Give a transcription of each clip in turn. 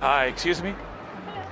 Hi, excuse me?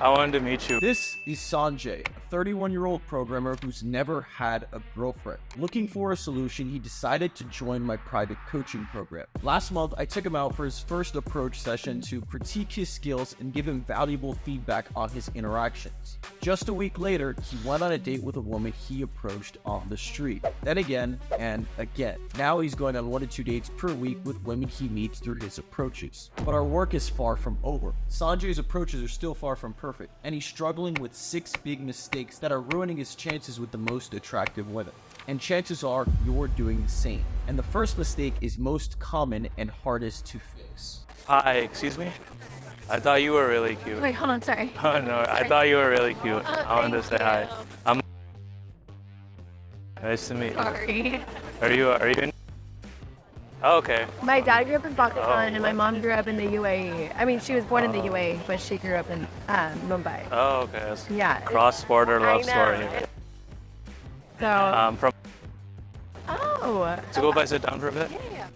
I wanted to meet you. This is Sanjay, a 31-year-old programmer who's never had a girlfriend. Looking for a solution, he decided to join my private coaching program. Last month, I took him out for his first approach session to critique his skills and give him valuable feedback on his interactions. Just a week later, he went on a date with a woman he approached on the street. Then again, and again. Now he's going on 1 to 2 dates per week with women he meets through his approaches. But our work is far from over. Sanjay's approaches are still far from perfect, and he's struggling with 6 big mistakes that are ruining his chances with the most attractive women. And chances are you're doing the same. And the first mistake is most common and hardest to fix. Hi, excuse me? I thought you were really cute. Wait, hold on, sorry. Oh no, I thought you were really cute. I wanted to say hi. I'm nice to meet you. Sorry. Are you in? Oh, okay. My dad grew up in Pakistan and my what? mom grew up in the UAE. I mean, she was born in the UAE, but she grew up in Mumbai. Oh, okay. That's Yeah. cross-border love story. So, From oh. to go by sit down for a bit? Yeah.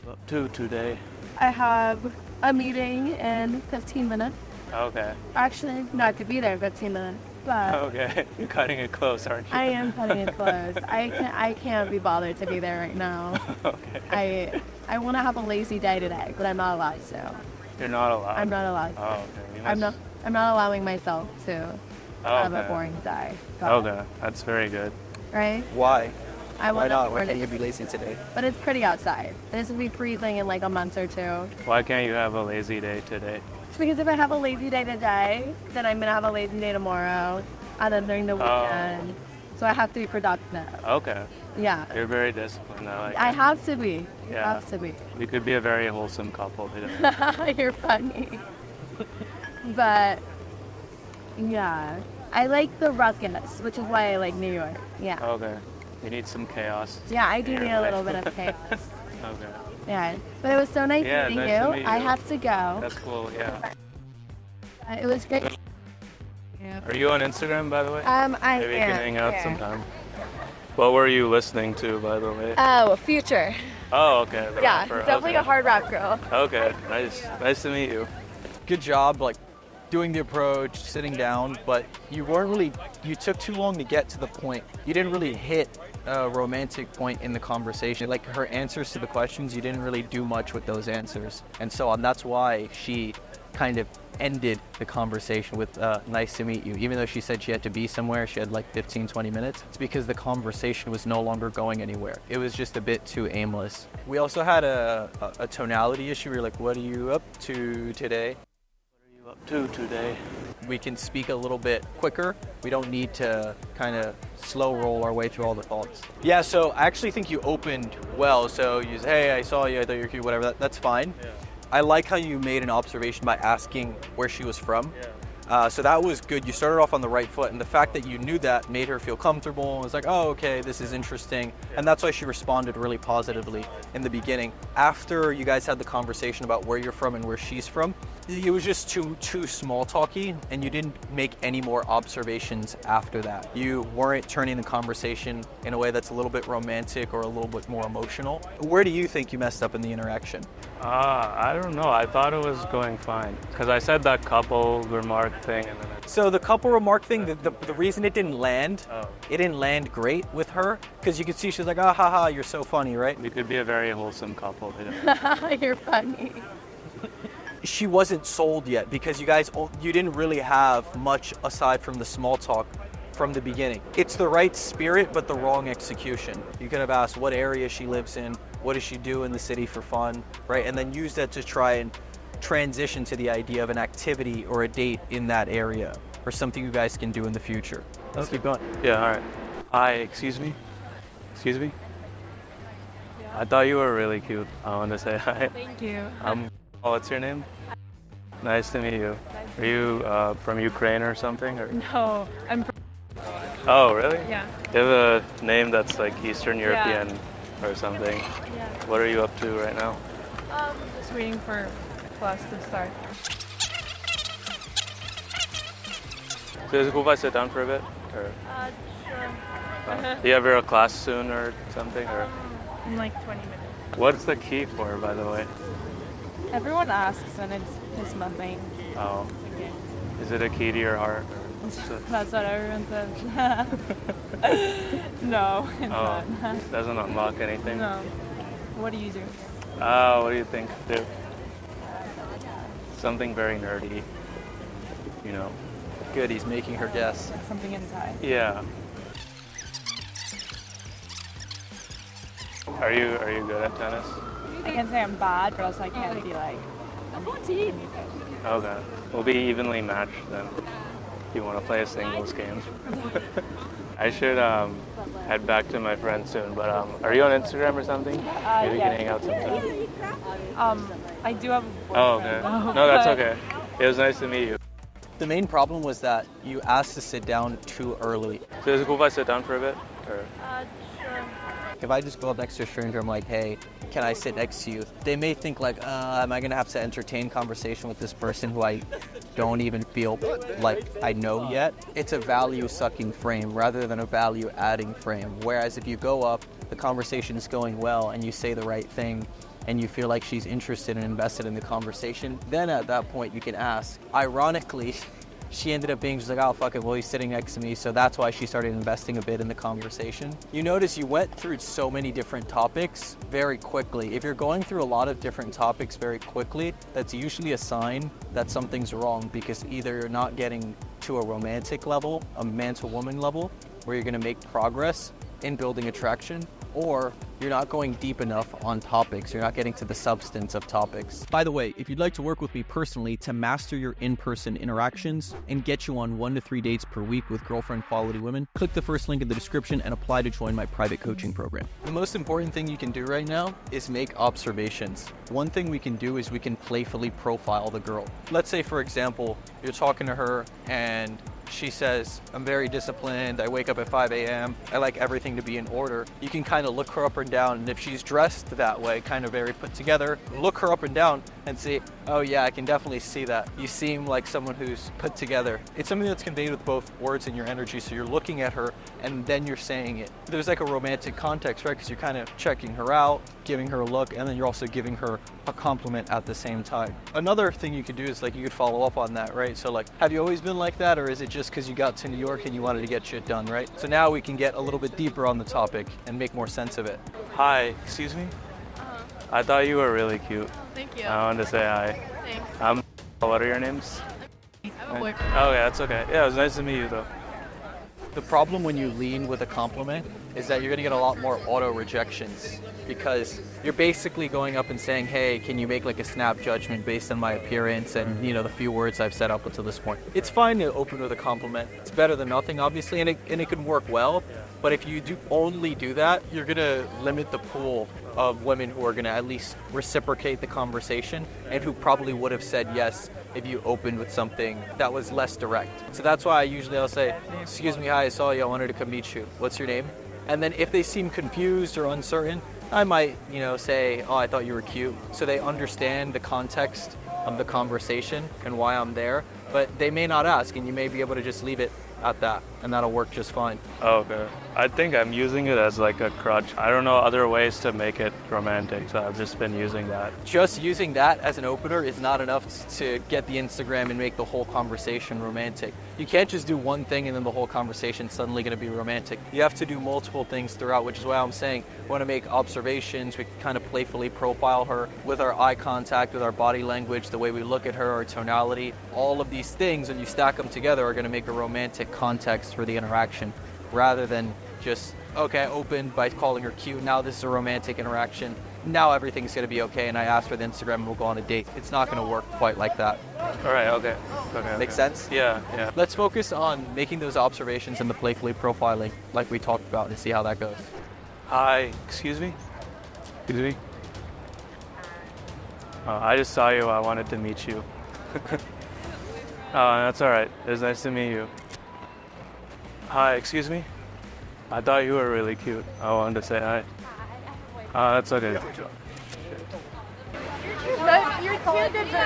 Up to today. I have a meeting in 15 minutes. Okay. Actually, no, I could be there in 15 minutes, but Okay. You're cutting it close, aren't you? I am cutting it close. I can't be bothered to be there right now. Okay. I want to have a lazy day today, but I'm not allowed to. You're not allowed. I'm not allowed to. Oh, okay. You I'm must- not allowing myself to have a Okay. boring day. Okay. That's very good. Right? Why? I Why want not? to, Why can't you be lazy today? but it's pretty outside. This will be freezing in like a month or two. Why can't you have a lazy day today? It's because if I have a lazy day today, then I'm gonna have a lazy day tomorrow, and then during the Oh. weekend. So I have to be productive. Okay. Yeah. You're very disciplined. I like I it. have to be. Yeah. Have to be. We could be a very wholesome couple today. You're funny. But yeah, I like the ruckus, which is why I like New York. Yeah. Okay. You need some chaos. Yeah, I do in need your a little life. bit of chaos. Okay. Yeah. But it was so nice Yeah, meeting nice you. to meet I you. have to go. That's cool. Yeah. It was great. Yeah. Are you on Instagram, by the way? I Maybe we am. can hang out Yeah. sometime. What were you listening to, by the way? Oh, Future. Oh, okay. the Yeah, rapper. definitely Okay. a hard rock girl. Okay. Nice to meet you. Good job, like doing the approach, sitting down, but you took too long to get to the point. You didn't really hit a romantic point in the conversation. Like her answers to the questions, you didn't really do much with those answers. And so on, that's why she kind of ended the conversation with nice to meet you. Even though she said she had to be somewhere, she had like 15, 20 minutes. It's because the conversation was no longer going anywhere. It was just a bit too aimless. We also had a tonality issue. We were like, what are you up to today? Up to today. We can speak a little bit quicker. We don't need to kind of slow roll our way through all the thoughts. Yeah, so I actually think you opened well. So you say, hey, I saw you, I thought you were cute, whatever, that's fine. Yeah. I like how you made an observation by asking where she was from. So that was good. You started off on the right foot, and the fact that you knew that made her feel comfortable and was like, oh, okay, this is interesting. And that's why she responded really positively in the beginning. After you guys had the conversation about where you're from and where she's from, it was just too small talky, and you didn't make any more observations after that. You weren't turning the conversation in a way that's a little bit romantic or a little bit more emotional. Where do you think you messed up in the interaction? I don't know. I thought it was going fine. Because I said that couple remark thing and then So the couple remark thing, the reason it didn't land, Oh. it didn't land great with her, because you could see she's like, ah, ha, ha, you're so funny, right? we could be a very wholesome couple today. You're funny. She wasn't sold yet, because you didn't really have much aside from the small talk from the beginning. It's the right spirit, but the wrong execution. You could have asked what area she lives in, what does she do in the city for fun, right? And then use that to try and transition to the idea of an activity or a date in that area, or something you guys can do in the future. Let's keep going. Yeah, all right. Hi, excuse me? Excuse me? I thought you were really cute. I wanted to say hi. Thank you. What's your name? Nice to meet you. Are you from Ukraine or something? Or? No, I'm from, Oh, really? yeah. You have a name that's like Eastern European or something. Yeah. What are you up to right now? Just waiting for class to start. So is it cool if I sit down for a bit? Or Sure. do you have a class soon or something? Or In like 20 minutes. what's the key for, by the way? Everyone asks and it's It's nothing. Oh. Is it a key to your heart? That's what everyone says. No, it's Oh, not. doesn't unlock anything? No. What do you do? What do you think, dude? Something very nerdy, you know? Good, he's making her guess. Something inside. Yeah. Are you good at tennis? I can't say I'm bad, but also I can't be like. Okay. We'll be evenly matched then. If you want to play a singles game. I should head back to my friend soon, but are you on Instagram or something? Maybe we can hang out sometime. I do have a Oh, boyfriend. okay. though, No, that's but- okay. It was nice to meet you. The main problem was that you asked to sit down too early. So is it cool if I sit down for a bit? Or? Sure. If I just go up next to a stranger, I'm like, hey, can I sit next to you? They may think like, am I gonna have to entertain conversation with this person who I don't even feel like I know yet? It's a value-sucking frame rather than a value-adding frame. Whereas if you go up, the conversation is going well, and you say the right thing, and you feel like she's interested and invested in the conversation, then at that point you can ask. Ironically, she ended up being just like, oh, fuck it, well, he's sitting next to me, so that's why she started investing a bit in the conversation. You notice you went through so many different topics very quickly. If you're going through a lot of different topics very quickly, that's usually a sign that something's wrong, because either you're not getting to a romantic level, a man-to-woman level, where you're gonna make progress in building attraction, or you're not going deep enough on topics. You're not getting to the substance of topics. By the way, if you'd like to work with me personally to master your in-person interactions and get you on 1 to 3 dates per week with girlfriend quality women, click the first link in the description and apply to join my private coaching program. The most important thing you can do right now is make observations. One thing we can do is we can playfully profile the girl. Let's say, for example, you're talking to her and she says, I'm very disciplined, I wake up at 5 a.m., I like everything to be in order. You can kind of look her up and down, and if she's dressed that way, kind of very put together, look her up and down and say, oh yeah, I can definitely see that. You seem like someone who's put together. It's something that's conveyed with both words and your energy, so you're looking at her and then you're saying it. There's like a romantic context, right? Because you're kind of checking her out, giving her a look, and then you're also giving her a compliment at the same time. Another thing you could do is like you could follow up on that, right? So like, have you always been like that, or is it just because you got to New York and you wanted to get shit done, right? So now we can get a little bit deeper on the topic and make more sense of it. Hi, excuse me? I thought you were really cute. Thank you. I wanted to say hi. Thanks. What are your names? I have a boyfriend. Oh yeah, that's okay. Yeah, it was nice to meet you though. The problem when you lean with a compliment is that you're gonna get a lot more auto rejections, because you're basically going up and saying, hey, can you make like a snap judgment based on my appearance and, you know, the few words I've said up until this point. It's fine to open with a compliment. It's better than nothing, obviously, and it can work well. But if you do only do that, you're gonna limit the pool of women who are gonna at least reciprocate the conversation and who probably would have said yes if you opened with something that was less direct. So that's why I'll say, excuse me, hi, I saw you, I wanted to come meet you. What's your name? And then if they seem confused or uncertain, I might, say, oh, I thought you were cute. So they understand the context of the conversation and why I'm there, but they may not ask, and you may be able to just leave it at that, and that'll work just fine. Oh, okay. I think I'm using it as like a crutch. I don't know other ways to make it romantic, so I've just been using that. Just using that as an opener is not enough to get the Instagram and make the whole conversation romantic. You can't just do one thing and then the whole conversation suddenly going to be romantic. You have to do multiple things throughout, which is why I'm saying we want to make observations. We can kind of playfully profile her with our eye contact, with our body language, the way we look at her, our tonality. All of these things, when you stack them together, are going to make a romantic context for the interaction, rather than just, okay, I opened by calling her cute, now this is a romantic interaction, now everything's going to be okay, and I asked for the Instagram and we'll go on a date. It's not going to work quite like that. All right, okay. Make sense? Yeah. Let's focus on making those observations and the playfully profiling like we talked about and see how that goes. Hi, excuse me? Excuse me? I just saw you, I wanted to meet you. Oh, that's all right. It was nice to meet you. Hi, excuse me? I thought you were really cute. I wanted to say hi. That's okay. You're too good for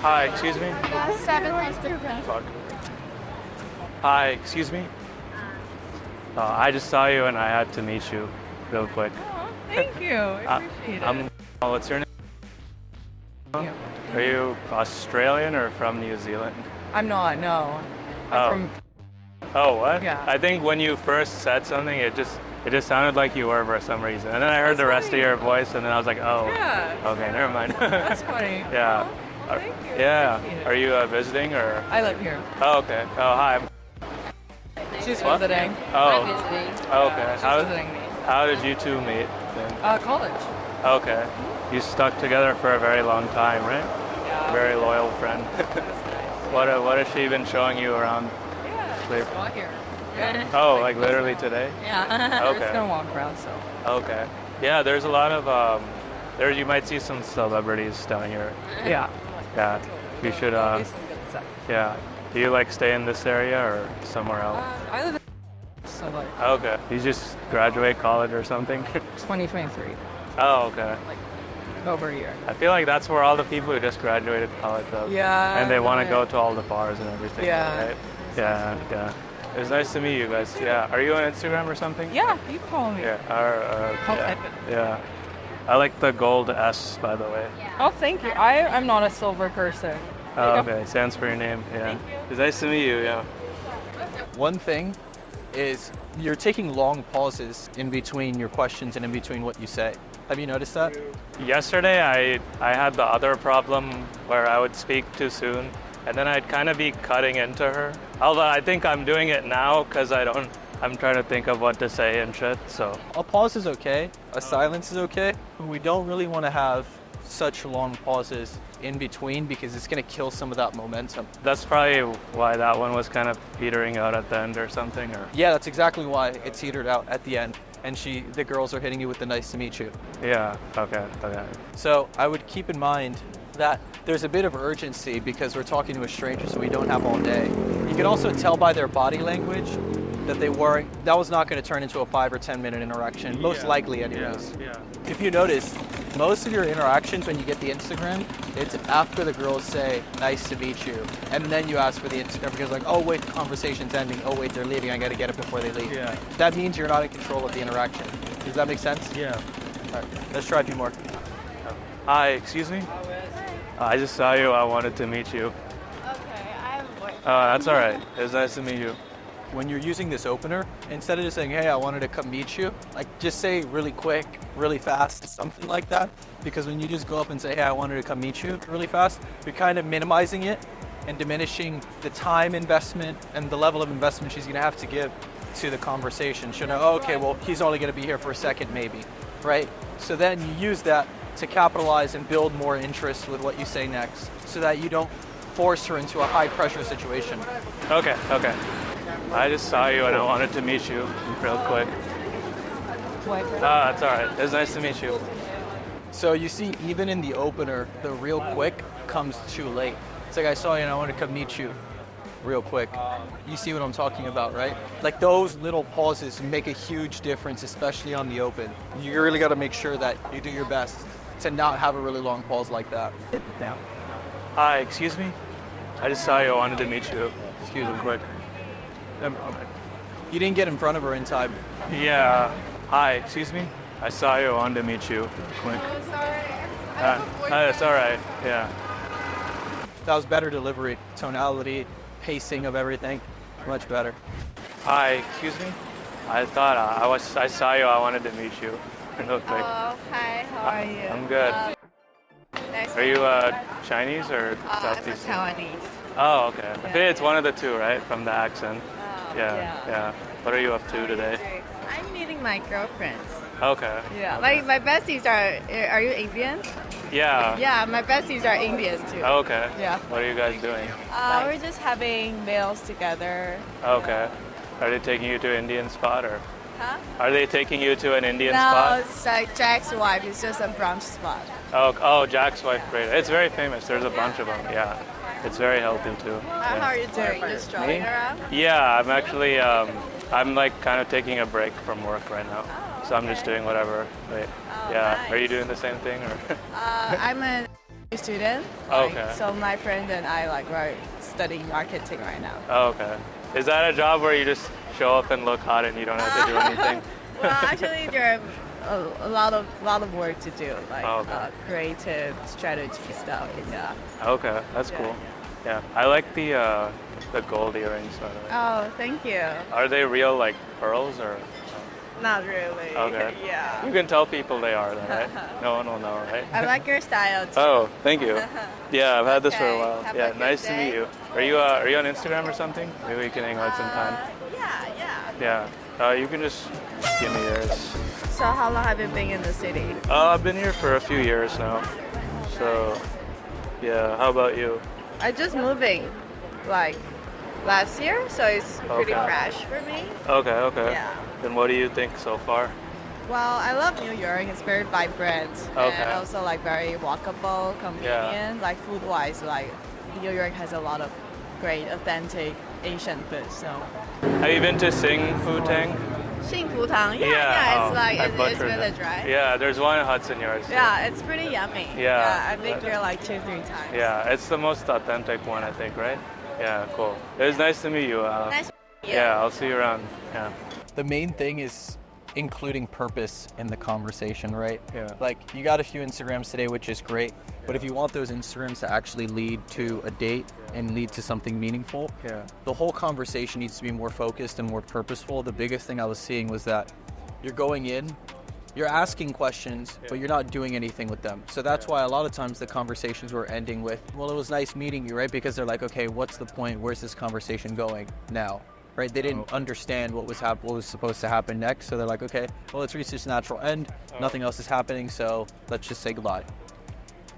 Hi, excuse me? 7. Fuck. Hi, excuse me? I just saw you and I had to meet you real quick. Thank you. I appreciate it. What's your name? Thank you. Are you Australian or from New Zealand? I'm not, no. Oh. I'm from, Oh, what? Yeah. I think when you first said something, it just sounded like you were for some reason. And then I heard the rest of your voice, and then I was like, oh. Yeah. Okay, never mind. That's funny. Yeah. Oh, thank you. Yeah. Appreciate it. Are you visiting or? I live here. Oh, okay. Oh, hi. She's What? visiting. Oh. Oh, okay. She's visiting me. How did you two meet then? College. Okay. You stuck together for a very long time, right? Yeah. Very loyal friend. What has she been showing you around? Yeah. Got here. Yeah. Oh, like literally today? Yeah. Okay. We're just gonna walk around, so. Okay. Yeah, there's a lot of there you might see some celebrities down here. Yeah. Yeah. You should Get some good stuff. yeah. Do you like stay in this area or somewhere else? I live in so like Okay. You just graduate college or something? 2023. Oh, okay. Like over a year. I feel like that's where all the people who just graduated college go. Yeah. And they want to yeah. go to all the bars and everything. Yeah. Right? Yeah, yeah. It was nice to meet you guys. Yeah. Are you on Instagram or something? Yeah, you call me. Yeah. I'll Yeah. type it. Yeah. I like the gold S, by the way. Oh, thank you. I'm not a silver person. Oh, you go. okay. Stands for your name. Yeah. It's nice to meet you. Yeah. One thing is you're taking long pauses in between your questions and in between what you say. Have you noticed that? Yesterday, I had the other problem where I would speak too soon, and then I'd kind of be cutting into her. Although I think I'm doing it now because I'm trying to think of what to say and shit. So A pause is okay. A silence is okay. But we don't really want to have such long pauses in between because it's going to kill some of that momentum. that's probably why that one was kind of petering out at the end or something. Or Yeah, that's exactly why it teetered out at the end. And the girls are hitting you with the nice to meet you. yeah. Okay. Okay. So I would keep in mind that there's a bit of urgency because we're talking to a stranger, so we don't have all day. You can also tell by their body language that that was not going to turn into a 5 or 10 minute interaction, most likely anyways. Yeah. If you notice, most of your interactions when you get the Instagram, it's after the girls say, nice to meet you. And then you ask for the Instagram because like, oh wait, the conversation's ending. Oh wait, they're leaving. I got to get it before they leave. Yeah. That means you're not in control of the interaction. Does that make sense? Yeah. All right, let's try a few more. Hi. Excuse me. I just saw you. I wanted to meet you. Okay, I have a boyfriend. Oh, that's all right. It was nice to meet you. When you're using this opener, instead of just saying, hey, I wanted to come meet you, like just say really quick, really fast, something like that. Because when you just go up and say, hey, I wanted to come meet you really fast, you're kind of minimizing it and diminishing the time investment and the level of investment she's going to have to give to the conversation. She'll know, oh, okay, well, he's only going to be here for a second maybe, right? So then you use that to capitalize and build more interest with what you say next so that you don't force her into a high pressure situation. Okay. Okay. I just saw you and I wanted to meet you real quick. That's all right. It was nice to meet you. So you see, even in the opener, the real quick comes too late. It's like I saw you and I want to come meet you real quick. You see what I'm talking about, right? Like those little pauses make a huge difference, especially on the open. You really got to make sure that you do your best to not have a really long pause like that. Down. Hi. Excuse me. I just saw you. I wanted to meet you. Excuse me, quick. You didn't get in front of her in time. Yeah. Hi. Excuse me. I saw you. I wanted to meet you. Quick. Oh, sorry. It's all right. Yeah. That was better delivery, tonality, pacing of everything. Much better. Hi. Excuse me. I thought I saw you. I wanted to meet you. Real quick. Oh, hi. How are you? I'm good. Nice Are you Chinese or I'm Southeast? Taiwanese. Oh, okay. I think it's one of the two, right? From the accent. Oh, Yeah. What are you up to today? I'm meeting my girlfriends. Okay. Yeah. My besties are you Indian? Yeah. Yeah, my besties are Indian too. Okay. Yeah. What are you guys doing? We're just having meals together. Okay. Are they taking you to an Indian spot or? Huh? Are they taking you to an Indian No, spot? it's like Jack's wife. It's just a brunch spot. Oh, Jack's wife, great. It's very famous. There's a bunch of them. Yeah. It's very healthy too. How are you doing? Just strolling Me? around? Yeah, I'm actually, I'm like kind of taking a break from work right now. Oh, So I'm just okay. doing whatever. Wait. Oh, Yeah. nice. Are you doing the same thing or? I'm a student. Okay. So my friend and I we're studying marketing right now. Oh, okay. Is that a job where you just show up and look hot and you don't have to do anything? Well, actually, there are a lot of work to do, like Oh, okay. creative strategy stuff. Yeah. Okay, that's cool. Yeah, I like the gold earrings. By the way. Oh, thank you. Are they real like pearls or? Not really. Okay. Yeah. You can tell people they are, then, right? No one will know, right? I like your style too. Oh, thank you. Yeah, I've had this for a Okay, while. have a Yeah, good nice to day. meet you. Are you on Instagram or something? Maybe we can hang out sometime. Yeah. Yeah. You can just give me yours. So how long have you been in the city? I've been here for a few years now. So, yeah. How about you? I just moving, like last year, so it's pretty Okay. fresh for me. Okay. Yeah. Then what do you think so far? Well, I love New York. It's very vibrant Okay. and also like very walkable, convenient. Like food-wise, like New York has a lot of great, authentic Asian food. So. Have you been to Sing Fu Tang? 幸福堂, yeah, it's like I it's butchered village, it. right? Yeah, there's one in Hudson Yards. too. Yeah, it's pretty yummy. Yeah. I've been here like 2-3 times. Yeah, it's the most authentic one, I think, right? Yeah, cool. It was nice to meet you. Nice to meet you. Yeah, I'll see you around. Yeah. The main thing is including purpose in the conversation, right? Yeah. Like, you got a few Instagrams today, which is great, but if you want those Instagrams to actually lead to a date and lead to something meaningful, Yeah. the whole conversation needs to be more focused and more purposeful. The biggest thing I was seeing was that you're going in, you're asking questions, but you're not doing anything with them. So that's why a lot of times the conversations were ending with, well, it was nice meeting you, right? Because they're like, okay, what's the point? Where's this conversation going now? Right? They didn't understand what was supposed to happen next. So they're like, okay, well, let's reach this natural end. Nothing else is happening, so let's just say goodbye.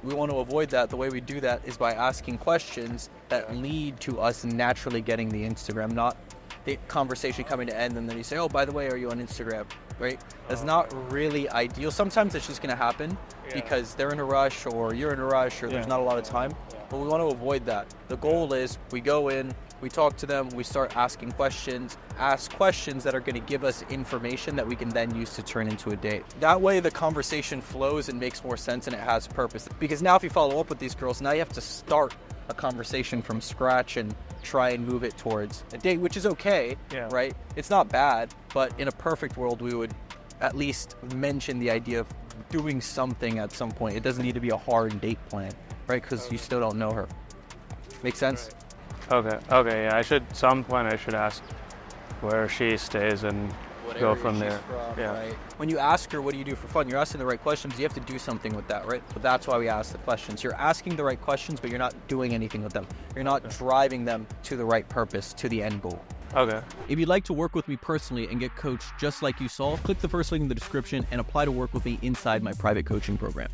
We want to avoid that. The way we do that is by asking questions that lead to us naturally getting the Instagram, not the conversation coming to end and then you say, oh, by the way, are you on Instagram? Right? That's not really ideal. Sometimes it's just going to happen because they're in a rush or you're in a rush or there's not a lot of time. But we want to avoid that. The goal is we go in, we talk to them, we start asking questions, ask questions that are going to give us information that we can then use to turn into a date. That way the conversation flows and makes more sense and it has purpose. Because now if you follow up with these girls, now you have to start a conversation from scratch and try and move it towards a date, which is okay, right? It's not bad, but in a perfect world, we would at least mention the idea of doing something at some point. It doesn't need to be a hard date plan, right? Because you still don't know her. Make sense? Okay, yeah. Some point I should ask where she stays and go from there. Yeah. Right? When you ask her, what do you do for fun? You're asking the right questions. You have to do something with that, right? But that's why we ask the questions. You're asking the right questions, but you're not doing anything with them. You're not driving them to the right purpose, to the end goal. Okay. If you'd like to work with me personally and get coached just like you saw, click the first link in the description and apply to work with me inside my private coaching program.